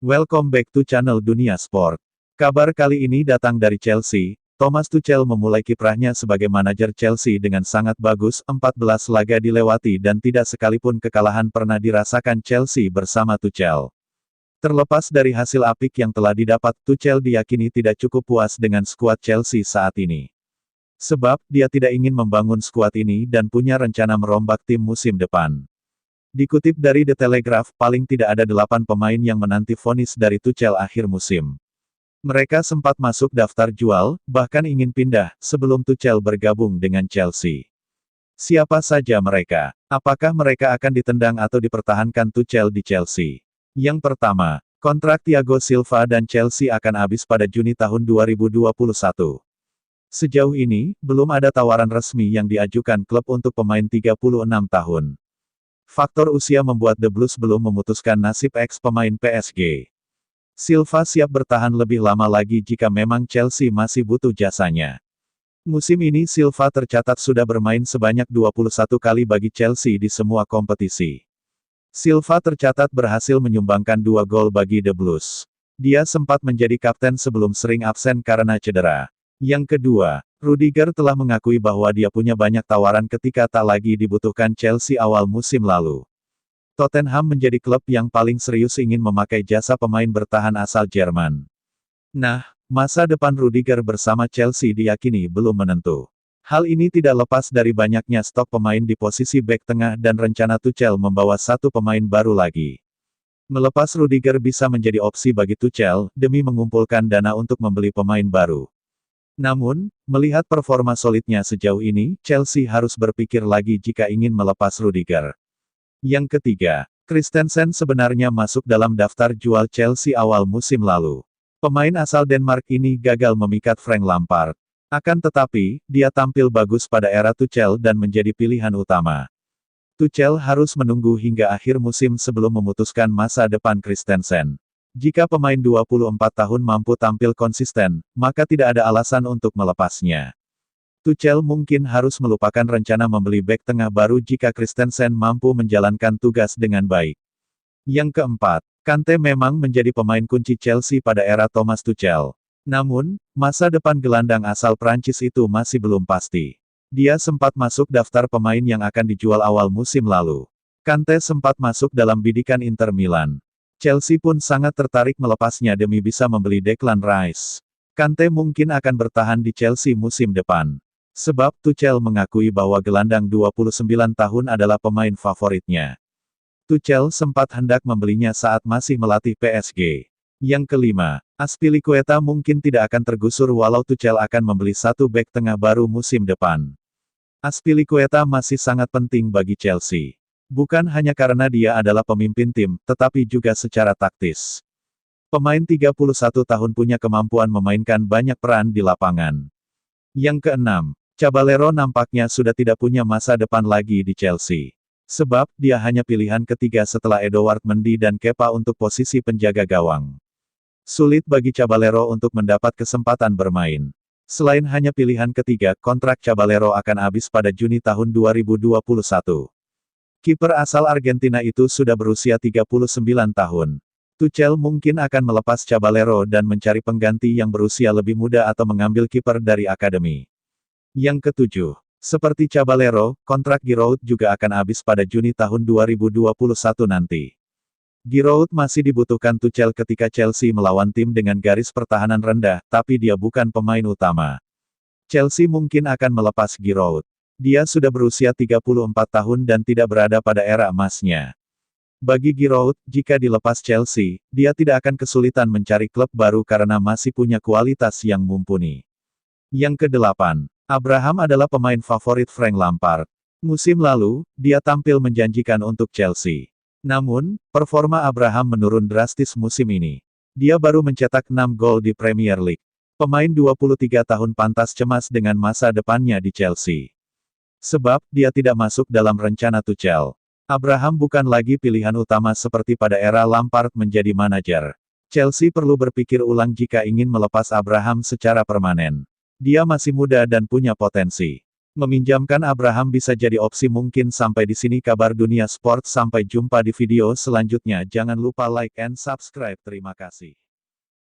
Welcome back to channel Dunia Sport. Kabar kali ini datang dari Chelsea. Thomas Tuchel memulai kiprahnya sebagai manajer Chelsea dengan sangat bagus, 14 laga dilewati dan tidak sekalipun kekalahan pernah dirasakan Chelsea bersama Tuchel. Terlepas dari hasil apik yang telah didapat, Tuchel diyakini tidak cukup puas dengan skuad Chelsea saat ini. Sebab, dia tidak ingin membangun skuad ini dan punya rencana merombak tim musim depan. Dikutip dari The Telegraph, paling tidak ada 8 pemain yang menanti vonis dari Tuchel akhir musim. Mereka sempat masuk daftar jual, bahkan ingin pindah, sebelum Tuchel bergabung dengan Chelsea. Siapa saja mereka? Apakah mereka akan ditendang atau dipertahankan Tuchel di Chelsea? Yang pertama, kontrak Thiago Silva dan Chelsea akan habis pada Juni tahun 2021. Sejauh ini, belum ada tawaran resmi yang diajukan klub untuk pemain 36 tahun. Faktor usia membuat The Blues belum memutuskan nasib ex-pemain PSG. Silva siap bertahan lebih lama lagi jika memang Chelsea masih butuh jasanya. Musim ini Silva tercatat sudah bermain sebanyak 21 kali bagi Chelsea di semua kompetisi. Silva tercatat berhasil menyumbangkan 2 gol bagi The Blues. Dia sempat menjadi kapten sebelum sering absen karena cedera. Yang kedua, Rudiger telah mengakui bahwa dia punya banyak tawaran ketika tak lagi dibutuhkan Chelsea awal musim lalu. Tottenham menjadi klub yang paling serius ingin memakai jasa pemain bertahan asal Jerman. Nah, masa depan Rudiger bersama Chelsea diyakini belum menentu. Hal ini tidak lepas dari banyaknya stok pemain di posisi bek tengah dan rencana Tuchel membawa satu pemain baru lagi. Melepas Rudiger bisa menjadi opsi bagi Tuchel, demi mengumpulkan dana untuk membeli pemain baru. Namun, melihat performa solidnya sejauh ini, Chelsea harus berpikir lagi jika ingin melepas Rudiger. Yang ketiga, Christensen sebenarnya masuk dalam daftar jual Chelsea awal musim lalu. Pemain asal Denmark ini gagal memikat Frank Lampard. Akan tetapi, dia tampil bagus pada era Tuchel dan menjadi pilihan utama. Tuchel harus menunggu hingga akhir musim sebelum memutuskan masa depan Christensen. Jika pemain 24 tahun mampu tampil konsisten, maka tidak ada alasan untuk melepasnya. Tuchel mungkin harus melupakan rencana membeli bek tengah baru jika Christensen mampu menjalankan tugas dengan baik. Yang keempat, Kante memang menjadi pemain kunci Chelsea pada era Thomas Tuchel. Namun, masa depan gelandang asal Prancis itu masih belum pasti. Dia sempat masuk daftar pemain yang akan dijual awal musim lalu. Kante sempat masuk dalam bidikan Inter Milan. Chelsea pun sangat tertarik melepasnya demi bisa membeli Declan Rice. Kante mungkin akan bertahan di Chelsea musim depan. Sebab Tuchel mengakui bahwa gelandang 29 tahun adalah pemain favoritnya. Tuchel sempat hendak membelinya saat masih melatih PSG. Yang kelima, Azpilicueta mungkin tidak akan tergusur walau Tuchel akan membeli satu bek tengah baru musim depan. Azpilicueta masih sangat penting bagi Chelsea. Bukan hanya karena dia adalah pemimpin tim, tetapi juga secara taktis. Pemain 31 tahun punya kemampuan memainkan banyak peran di lapangan. Yang keenam, Caballero nampaknya sudah tidak punya masa depan lagi di Chelsea. Sebab, dia hanya pilihan ketiga setelah Edouard Mendy dan Kepa untuk posisi penjaga gawang. Sulit bagi Caballero untuk mendapat kesempatan bermain. Selain hanya pilihan ketiga, kontrak Caballero akan habis pada Juni tahun 2021. Kiper asal Argentina itu sudah berusia 39 tahun. Tuchel mungkin akan melepas Caballero dan mencari pengganti yang berusia lebih muda atau mengambil kiper dari akademi. Yang ketujuh, seperti Caballero, kontrak Giroud juga akan habis pada Juni tahun 2021 nanti. Giroud masih dibutuhkan Tuchel ketika Chelsea melawan tim dengan garis pertahanan rendah, tapi dia bukan pemain utama. Chelsea mungkin akan melepas Giroud. Dia sudah berusia 34 tahun dan tidak berada pada era emasnya. Bagi Giroud, jika dilepas Chelsea, dia tidak akan kesulitan mencari klub baru karena masih punya kualitas yang mumpuni. Yang kedelapan, Abraham adalah pemain favorit Frank Lampard. Musim lalu, dia tampil menjanjikan untuk Chelsea. Namun, performa Abraham menurun drastis musim ini. Dia baru mencetak 6 gol di Premier League. Pemain 23 tahun pantas cemas dengan masa depannya di Chelsea. Sebab, dia tidak masuk dalam rencana Tuchel. Abraham bukan lagi pilihan utama seperti pada era Lampard menjadi manajer. Chelsea perlu berpikir ulang jika ingin melepas Abraham secara permanen. Dia masih muda dan punya potensi. Meminjamkan Abraham bisa jadi opsi. Mungkin sampai di sini kabar dunia sport. Sampai jumpa di video selanjutnya. Jangan lupa like and subscribe. Terima kasih.